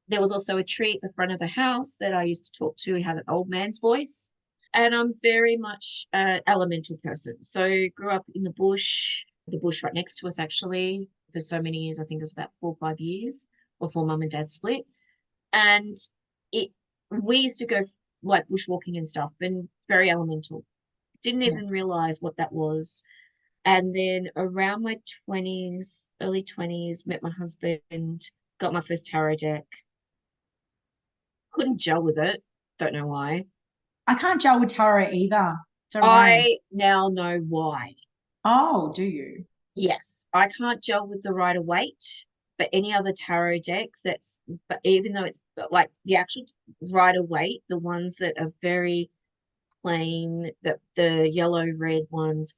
There was also a tree at the front of the house that I used to talk to. He had an old man's voice. And I'm very much an elemental person. So grew up in the bush right next to us, actually, for so many years. I think it was about 4 or 5 years before Mum and Dad split. And we used to go like bushwalking and stuff, and very elemental. Didn't even realize what that was. And then around my 20s, early 20s, met my husband, got my first tarot deck. Couldn't gel with it. Don't know why. I can't gel with tarot either. Don't worry. I now know why. Oh, do you? Yes, I can't gel with the Rider-Waite, but any other tarot decks, but even though it's like the actual Rider-Waite, the ones that are very plain, the yellow, red ones,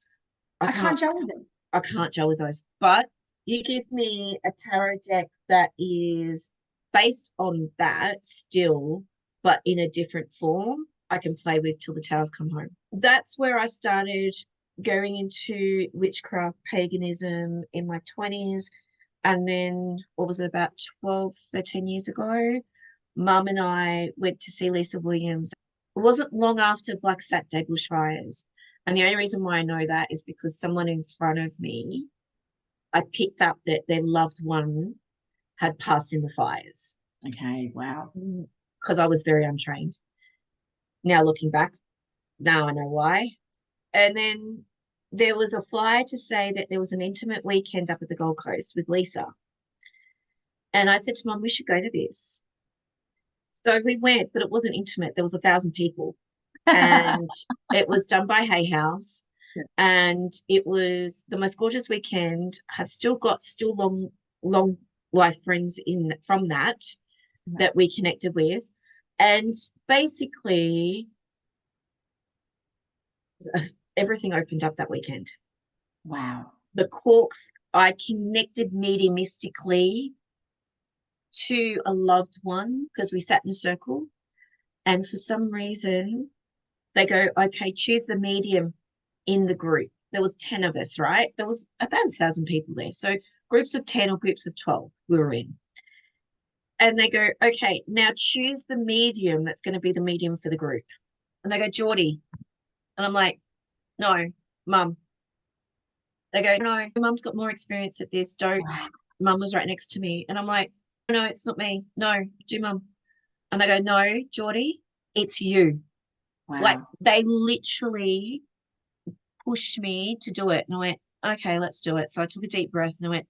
I can't gel with them. I can't gel with those. But you give me a tarot deck that is based on that still, but in a different form, I can play with till the towers come home. That's where I started going into witchcraft, paganism in my 20s. And then, what was it, about 12, 13 years ago? Mum and I went to see Lisa Williams. It wasn't long after Black Saturday bushfires. And the only reason why I know that is because someone in front of me, I picked up that their loved one had passed in the fires. Okay, wow. Because I was very untrained. Now looking back, now I know why. And then there was a flyer to say that there was an intimate weekend up at the Gold Coast with Lisa. And I said to Mum, we should go to this. So we went, but it wasn't intimate. There was 1,000 people. And it was done by Hay House. Yeah. And it was the most gorgeous weekend. I've still got long life friends from that we connected with. And basically everything opened up that weekend. Wow. The corks, I connected mediumistically to a loved one because we sat in a circle. And for some reason, they go, okay, choose the medium in the group. There was 10 of us, right? There was about 1,000 people there. So groups of 10 or groups of 12 we were in. And they go, okay, now choose the medium that's going to be the medium for the group. And they go, Jordie. And I'm like, no, Mum. They go, no, Mum's got more experience at this. Don't. Wow. Mum was right next to me. And I'm like, no, it's not me. No, do Mum. And they go, no, Jordie, it's you. Wow. Like they literally pushed me to do it. And I went, okay, let's do it. So I took a deep breath and I went,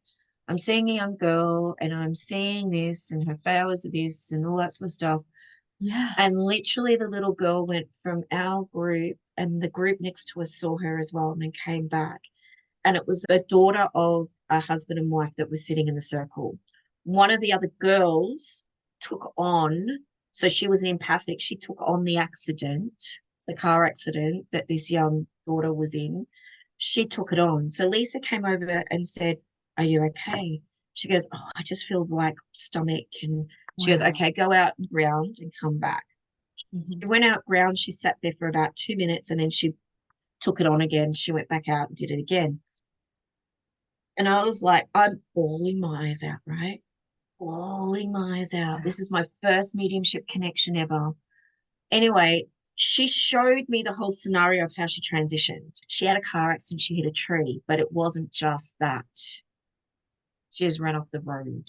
I'm seeing a young girl and I'm seeing this and her flowers are this and all that sort of stuff. Yeah. And literally the little girl went from our group and the group next to us saw her as well and then came back. And it was a daughter of a husband and wife that was sitting in the circle. One of the other girls took on, so she was an empathic, she took on the car accident that this young daughter was in. She took it on. So Lisa came over and said, are you okay? She goes, oh, I just feel like stomach. And she goes, okay, go out and ground and come back. Mm-hmm. She went out ground. She sat there for about 2 minutes and then she took it on again. She went back out and did it again. And I was like, I'm bawling my eyes out, right? Bawling my eyes out. This is my first mediumship connection ever. Anyway, she showed me the whole scenario of how she transitioned. She had a car accident, she hit a tree, but it wasn't just that. She just ran off the road.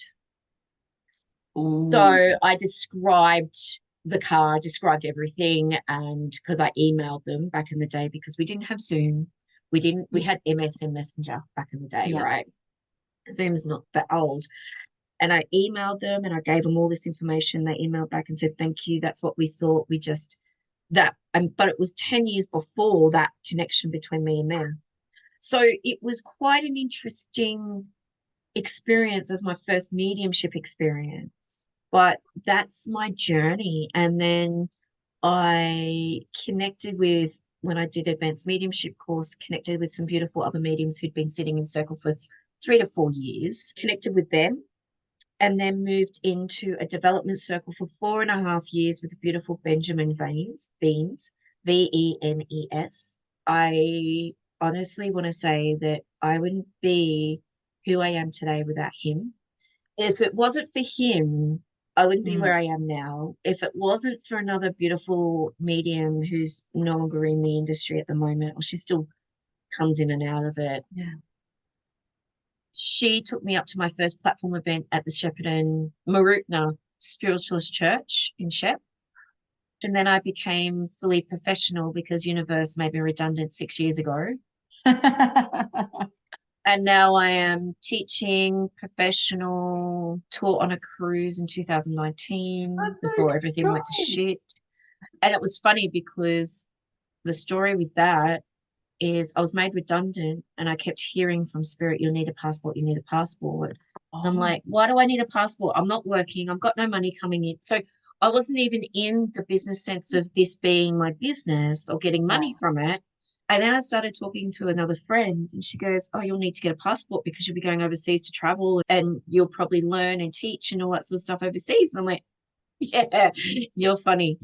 Ooh. So I described the car, described everything, and because I emailed them back in the day because we didn't have Zoom. We had MSN Messenger back in the day, right? Zoom's not that old. And I emailed them and I gave them all this information. They emailed back and said, thank you. That's what we thought. We just but it was 10 years before that connection between me and them. So it was quite an interesting experience as my first mediumship experience. But that's my journey. And then I connected with, when I did advanced mediumship course, connected with some beautiful other mediums who'd been sitting in circle for 3 to 4 years, connected with them, and then moved into a development circle for 4.5 years with the beautiful Benjamin Venes, Venes. I honestly want to say that I wouldn't be who I am today without him. If it wasn't for him, I wouldn't be where I am now. If it wasn't for another beautiful medium who's no longer in the industry at the moment, or she still comes in and out of it. Yeah. She took me up to my first platform event at the Shepparton Marutna Spiritualist Church in Shep. And then I became fully professional because Universe made me redundant 6 years ago. And now I am teaching professional, taught on a cruise in 2019 before everything went to shit. And it was funny because the story with that is I was made redundant and I kept hearing from Spirit, you'll need a passport, you need a passport. And I'm like, why do I need a passport? I'm not working. I've got no money coming in. So I wasn't even in the business sense of this being my business or getting money from it. And then I started talking to another friend and she goes, oh, you'll need to get a passport because you'll be going overseas to travel and you'll probably learn and teach and all that sort of stuff overseas. And I'm like, yeah, you're funny.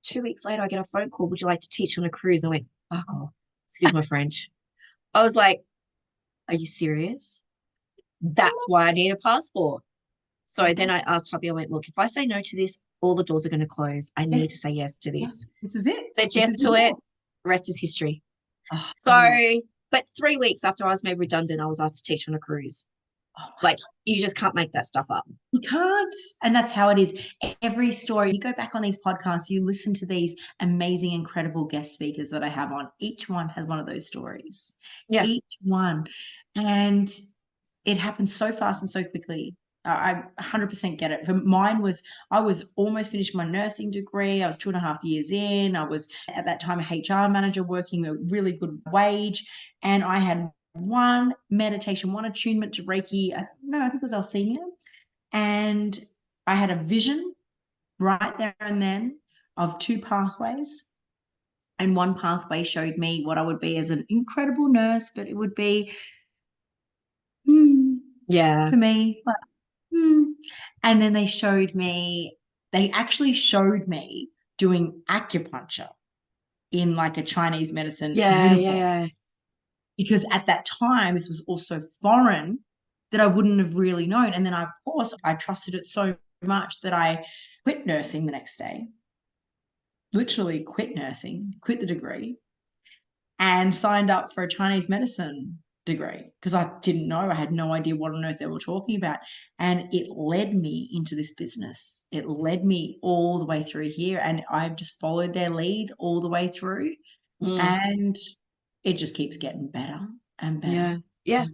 2 weeks later, I get a phone call. Would you like to teach on a cruise? And I went, oh, excuse my French. I was like, are you serious? That's why I need a passport. So then I asked hubby, I went, look, if I say no to this, all the doors are going to close. I need to say yes to this. This is it. Said yes to it. Rest is history. Oh, but 3 weeks after I was made redundant, I was asked to teach on a cruise. Like, you just can't make that stuff up. You can't. And that's how it is. Every story, you go back on these podcasts, you listen to these amazing, incredible guest speakers that I have on. Each one has one of those stories. Yeah. Each one. And it happens so fast and so quickly. I 100% get it. For mine was, I was almost finished my nursing degree. I was 2.5 years in. I was at that time a HR manager working a really good wage. And I had one meditation, one attunement to Reiki. I think it was Alcemia. And I had a vision right there and then of 2 pathways. And one pathway showed me what I would be as an incredible nurse, but it would be, for me, like, and then they actually showed me doing acupuncture in like a Chinese medicine uniform. Because at that time, this was also foreign that I wouldn't have really known. And then, of course, I trusted it so much that I quit nursing the next day, literally quit nursing, quit the degree, and signed up for a Chinese medicine degree because I didn't know. I had no idea what on earth they were talking about. And it led me into this business. It led me all the way through here. And I've just followed their lead all the way through. And it just keeps getting better and better. Yeah.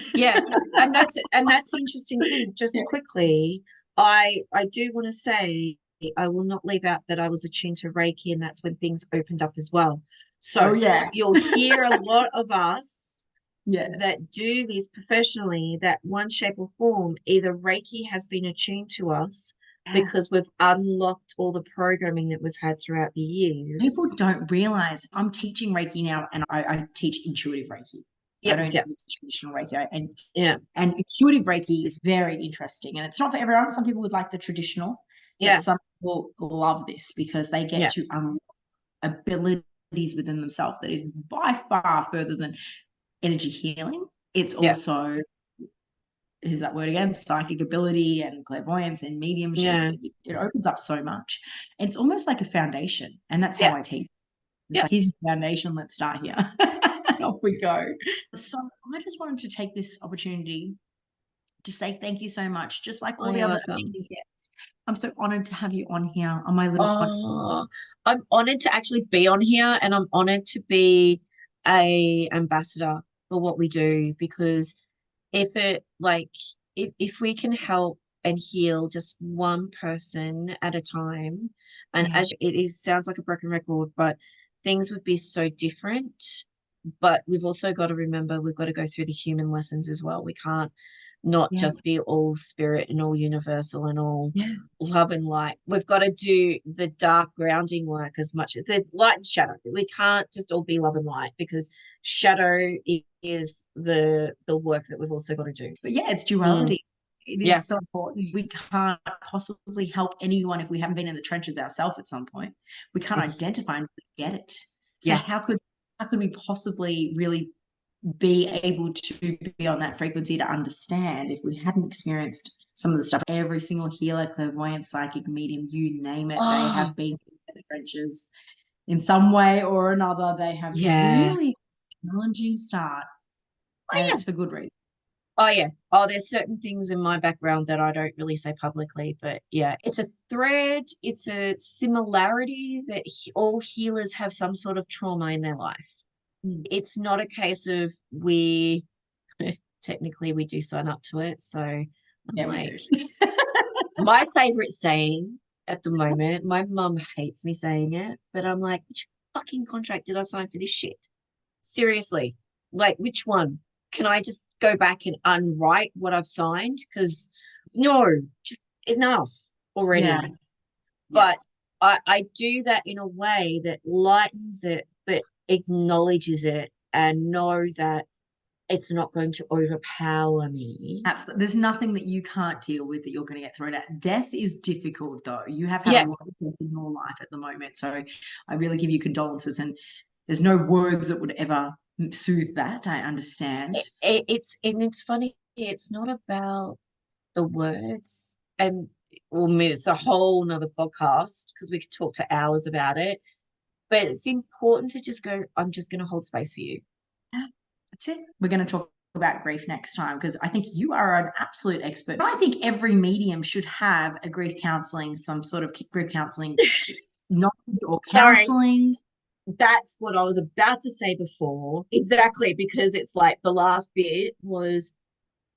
And that's the interesting thing. Just quickly, I do want to say I will not leave out that I was attuned to Reiki, and that's when things opened up as well. So you'll hear a lot of us that do this professionally, that one shape or form, either Reiki has been attuned to us because we've unlocked all the programming that we've had throughout the years. People don't realize I'm teaching Reiki now, and I teach intuitive Reiki. I don't do traditional Reiki. And intuitive Reiki is very interesting. And it's not for everyone. Some people would like the traditional. But some people love this because they get to unlock abilities within themselves that is by far further than energy healing. It's also, here's that word again, psychic ability and clairvoyance and mediumship. It opens up so much. It's almost like a foundation. And that's how I teach. It's like, here's your foundation. Let's start here. Off we go. So I just wanted to take this opportunity to say thank you so much. Just like all the other amazing guests, I'm so honored to have you on here on my little podcast. I'm honored to actually be on here, and I'm honored to be a ambassador for what we do, because if it, like, if we can help and heal just one person at a time, and Yeah. as it is sounds like a broken record, but things would be so different. But we've also got to remember we've got to go through the human lessons as well. We can't not Yeah. just be all spirit and all universal and all Yeah. love and light. We've got to do the dark grounding work as much as there's light and shadow. We can't just all be love and light, because shadow is the work that we've also got to do. But yeah, it's duality. It is Yeah. so important. We can't possibly help anyone if we haven't been in the trenches ourselves at some point. We can't identify and get it. So Yeah. how could we possibly really be able to be on that frequency to understand if we hadn't experienced some of the stuff? Every single healer, clairvoyant, psychic, medium, you name it, they have been in the trenches in some way or another. They have really challenging start, and it's for good reason. Oh, yeah. Oh, there's certain things in my background that I don't really say publicly, but yeah, it's a thread. It's a similarity that all healers have some sort of trauma in their life. It's not a case of technically we do sign up to it. So yeah, like, we do. my favorite saying at the moment, my mum hates me saying it, but I'm like, which fucking contract did I sign for this shit? Seriously, like, which one? Can I just go back and unwrite what I've signed? Because no, just enough already. Yeah. But I do that in a way that lightens it, but acknowledges it, and know that it's not going to overpower me. Absolutely. There's nothing that you can't deal with that you're going to get thrown at. Death is difficult, though. You have had a lot of death in your life at the moment. So I really give you condolences. And there's no words that would ever soothe that. I understand. It's funny. It's not about the words. And it's a whole nother podcast, because we could talk to hours about it. But it's important to just go, I'm just going to hold space for you. Yeah, that's it. We're going to talk about grief next time, because I think you are an absolute expert. I think every medium should have a grief counseling, some sort of grief counseling knowledge or counseling. That's what I was about to say before. Exactly, because it's like the last bit was,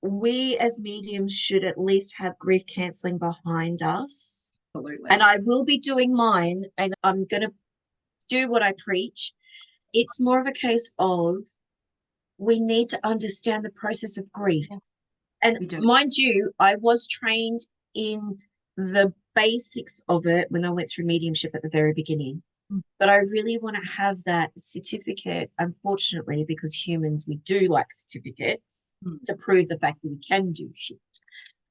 we as mediums should at least have grief counseling behind us. Absolutely. And I will be doing mine, and I'm going to do what I preach. It's more of a case of, we need to understand the process of grief. Yeah. And mind you, I was trained in the basics of it when I went through mediumship at the very beginning. But I really want to have that certificate, unfortunately, because humans, we do like certificates to prove the fact that we can do shit,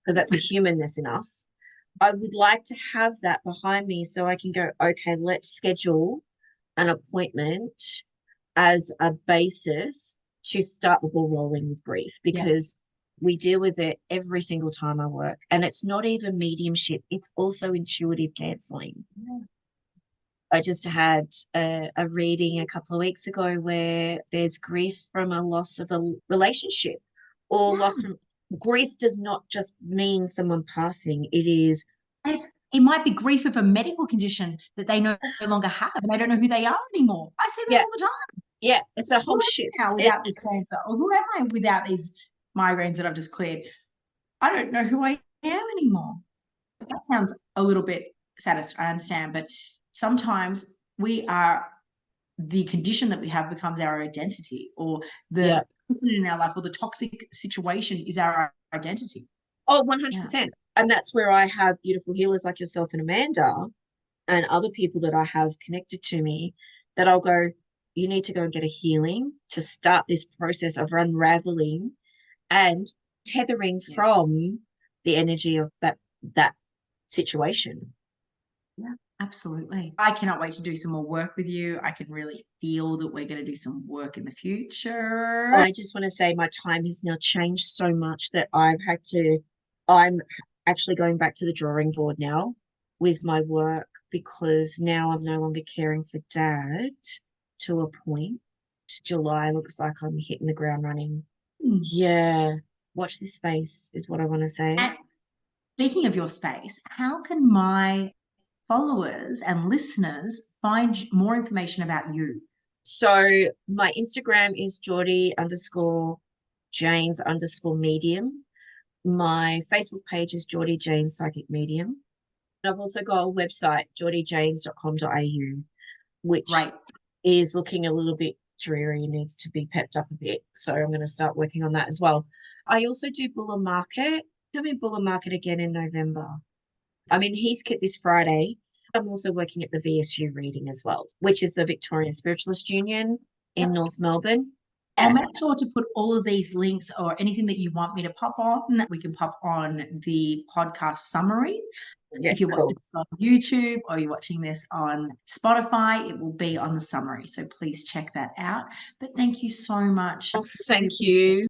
because that's a humanness in us. I would like to have that behind me so I can go, okay, let's schedule an appointment as a basis to start the ball rolling with grief, because we deal with it every single time I work. And it's not even mediumship, it's also intuitive counseling. I just had a reading a couple of weeks ago where there's grief from a loss of a relationship, or loss from grief does not just mean someone passing. It might be grief of a medical condition that they no longer have, and they don't know who they are anymore. I see that all the time. Yeah, it's a whole shit. Without this cancer, or who am I without these migraines that I've just cleared? I don't know who I am anymore. That sounds a little bit saddest, I understand, but sometimes the condition that we have becomes our identity, or the person in our life, or the toxic situation is our identity. Oh, 100%. And that's where I have beautiful healers like yourself and Amanda and other people that I have connected to me, that I'll go, you need to go and get a healing to start this process of unraveling and tethering from the energy of that situation. Yeah, absolutely. I cannot wait to do some more work with you. I can really feel that we're going to do some work in the future. I just want to say my time has now changed so much that I'm actually going back to the drawing board now with my work, because now I'm no longer caring for Dad to a point. July looks like I'm hitting the ground running. Yeah. Watch this space is what I want to say. And speaking of your space, how can my followers and listeners find more information about you? So my Instagram is Jordie_Janes_medium. My Facebook page is Jordie Janes Psychic Medium. I've also got a website, jordiejanes.com.au, which Right. is looking a little bit dreary, needs to be pepped up a bit. So I'm going to start working on that as well. I also do Buller Market. I'll be Buller Market again in November. I'm in Heathcote this Friday. I'm also working at the VSU reading as well, which is the Victorian Spiritualist Union in North Melbourne. I'll make sure to put all of these links or anything that you want me to pop on. We can pop on the podcast summary. Yeah, if you're cool. watching this on YouTube or you're watching this on Spotify, it will be on the summary. So please check that out. But thank you so much. Oh, thank you.